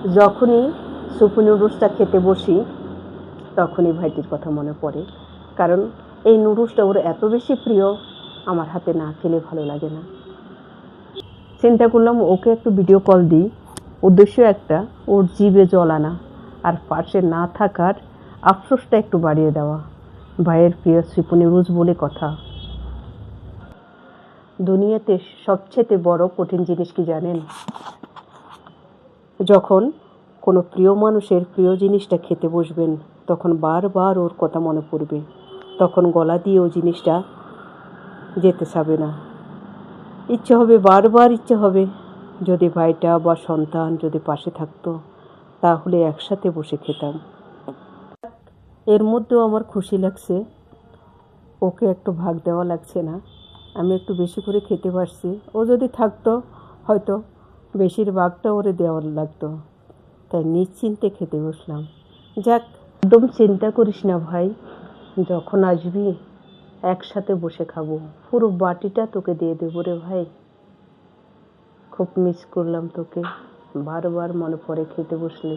যখনই সুপি নুডলসটা খেতে বসি তখনই ভাইটির কথা মনে পড়ে, কারণ এই নুডলসটা ওর এত বেশি প্রিয়, আমার হাতে না খেলে ভালো লাগে না। চিন্তা করলাম ওকে একটু ভিডিও কল দিই, উদ্দেশ্য একটা, ওর জিভে জল আনা আর পাশে না থাকার আফসোসটা একটু বাড়িয়ে দেওয়া। ভাইয়ের প্রিয় সুপি নুডলস বলে কথা। দুনিয়াতে সবচেয়ে বড় কঠিন জিনিস কি জানেন? যখন কোনো প্রিয় মানুষের প্রিয় জিনিসটা খেতে বসবেন, তখন বারবার ওর কথা মনে পড়বে, তখন গলা দিয়ে ও জিনিসটা যেতে চাবে না, ইচ্ছে হবে, বারবার ইচ্ছে হবে যদি ভাইটা বা সন্তান যদি পাশে থাকতো, তাহলে একসাথে বসে খেতাম। এর মধ্যেও আমার খুশি লাগছে, ওকে একটু ভাগ দেওয়া লাগছে না, আমি একটু বেশি করে খেতে পারছি। ও যদি থাকতো হয়তো বেশিরভাগটা ওরে দেওয়া লাগতো, তাই নিশ্চিন্তে খেতে বসলাম। যাক, একদম চিন্তা করিস না ভাই, যখন আসবি একসাথে বসে খাবো, পুরো বাটিটা তোকে দিয়ে দেবো রে ভাই। খুব মিস করলাম তোকে, বারবার মনে পড়ে খেতে বসলে।